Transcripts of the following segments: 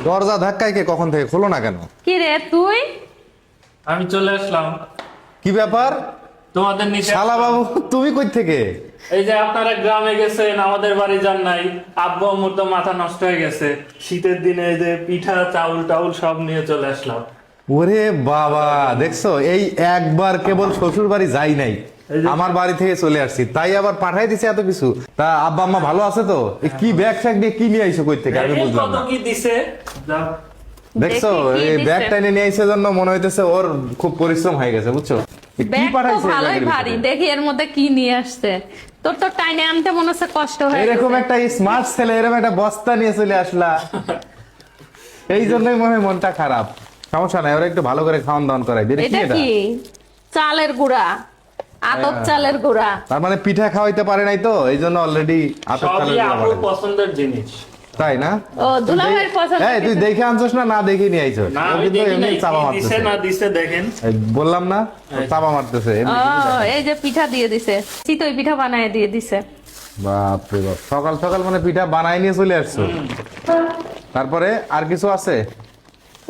দরজা ধাক্কায় কে কখন থেকে, খোলো না কেন? কি রে তুই? আমি চলে আসলাম কি ব্যাপার তোমাদের নিচে। শালা বাবু, তুমি কই থেকে? এই যে আপনারা গ্রামে গেছেন, আমাদের বাড়ি যান নাই। আব্বু আম্মুর তো মাথা নষ্ট হয়ে গেছে। শীতের দিনে এই যে পিঠা চাউল টাউল সব নিয়ে চলে আসলাম। ওরে বাবা, দেখছো এই একবার কেবল শ্বশুর বাড়ি যাই নাই, আমার বাড়ি থেকে চলে আসছি, তাই আবার পাঠাই দিছে এত কিছু। তা আব্বা আম্মা ভালো আছে তো? এ কি ব্যাগ ফ্যাগ দিয়ে কি নিয়ে আইছো কই থেকে আমি দেখেন বুঝলাম কত না। কি দিছে। যাও। দেখছো দেখি কি এই দিছে। ব্যাগ টাইনে নিয়ে আইছে জন্য মনে হইতেছে ওর খুব পরিশ্রম হয়ে গেছে, বুঝছো? এ কি ব্যাগ তো পাঠাইছে এই ভালোই ব্যাগের ভারী, ভিতরে? দেখি এর মধ্যে কি নিয়ে আসছে। তোর তো টাইনে আনতে মনে হচ্ছে কষ্ট হয়ে এরকম গেছে। একটা স্মার্ট ছেলে এরকম একটা বস্তা নিয়ে চলে আসলা, এই জন্যই মনে হয় মনটা খারাপ। সমস্যা নাই, ওরা একটু ভালো করে খাওয়ান দাওয়ান করাই দিই। এটা কি? চালের গুঁড়া, আতপ চালের গুঁড়া। তার মানে পিঠা খাওয়াইতে পারে নাই তো, এই জন্য অলরেডি আতপ চালের সবই গুঁড়া আপুর বানাই। পছন্দের জিনিস। তাই না? ও দুলাভাইয়ের পছন্দ। এই তুই দেখে আনছস না, না দেখে নিয়ে আইছস? না ও আমি কিন্তু দেখি এমনি নাই চাপা কি মারতেছে। দিছে না দিছে দেখেন। এই বললাম না, ও চাপা মারতেছে এমনি ও কিছু দেখে। এই যে পিঠা দিয়ে দিছে, চিতই পিঠা বানায় দিয়ে দিছে। বাপ রে বাপ, সকাল সকাল মানে পিঠা বানাই নিয়ে চলে আসছো। তারপরে আর কিছু আছে?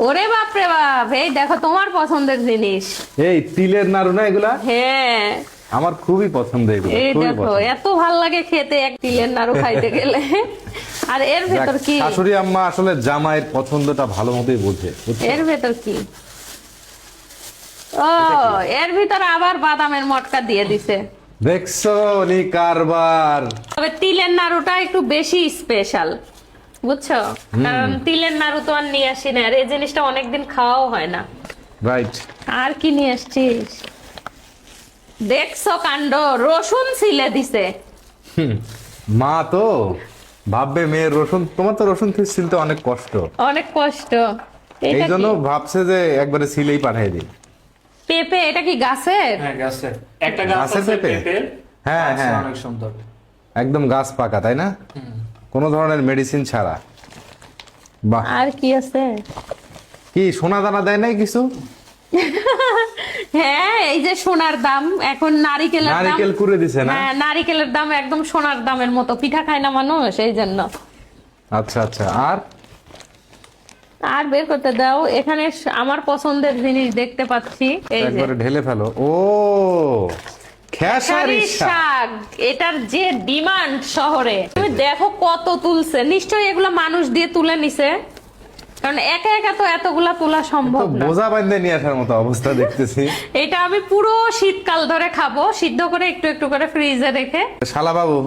ওরে বাপ রে বাপ, এই দেখো তোমার পছন্দের জিনিস। এই তিলের নাড়ু না এগুলা? হ্যাঁ আমার খুবই পছন্দ এগুলো, এই খুবই দেখো, পছন্দ। এত ভাল লাগে খেতে এক তিলের নাড়ু খাইতে গেলে। আর এর ভেতর দেখ, কি? শাশুড়ি আম্মা আসলে জামাইয়ের পছন্দটা ভালো মতোই বোঝে, বুঝছো? এর ভেতর কি? ও এর ভিতর আবার বাদামের মটকা দিয়ে দিছে। দেখছো নি কারবার। তবে তিলের নাড়ুটা একটু বেশি স্পেশাল, বুঝছো? কারণ তিলের নাড়ু তো আর নিয়ে আসি না, আর এই জিনিসটা অনেকদিন খাওয়াও হয় না। রাইট। আর কি নিয়ে আসছিস? দেখছো কাণ্ড, রসুন ছিলে দিছে। মা তো ভাববে মেয়ের রসুন, তোমার তো রসুন ছিলতে অনেক কষ্ট, অনেক কষ্ট। এই এটা জন্য কি? ভাবছে যে একবারে সিলেই পাঠিয়ে দিই। পেঁপে, এটা কি গাছের? হ্যাঁ গাছে একটা গাছ গাছের আছে পেঁপে? পেঁপের। হ্যাঁ, গাছটা হ্যাঁ। অনেক সুন্দর। একদম গাছ পাকা, তাই না? কোনো ধরনের মেডিসিন ছাড়া। বাহ, আর কি আছে? কি সোনা দানা দেয় নাই কিছু? হ্যাঁ এই যে সোনার দাম এখন, নারিকেলের দাম। নারিকেল কুড়ে দিছে না? হ্যাঁ নারিকেলের দাম একদম সোনার দামের মতো, পিঠা খায় না মানুষ এই জন্য। আচ্ছা আচ্ছা, আর আর বের করতে দাও, এখানে আমার পছন্দের জিনিস দেখতে পাচ্ছি, এই যে একবারে ঢেলে ফেলো। ও খেসারি খেসারি শাক। শাক, এটার যে ডিমান্ড শহরে, তুমি দেখো কত তুলছে। নিশ্চয়ই এগুলা মানুষ দিয়ে তুলে নিছে, কারণ একা একা তো এতগুলা তোলা তো সম্ভব না। বোঝা বান্ধে নিয়ে আসার মতো অবস্থা দেখতেছি। এটা আমি পুরো শীতকাল ধরে খাবো, সিদ্ধ করে একটু একটু করে ফ্রিজে রেখে। শালা বাবু,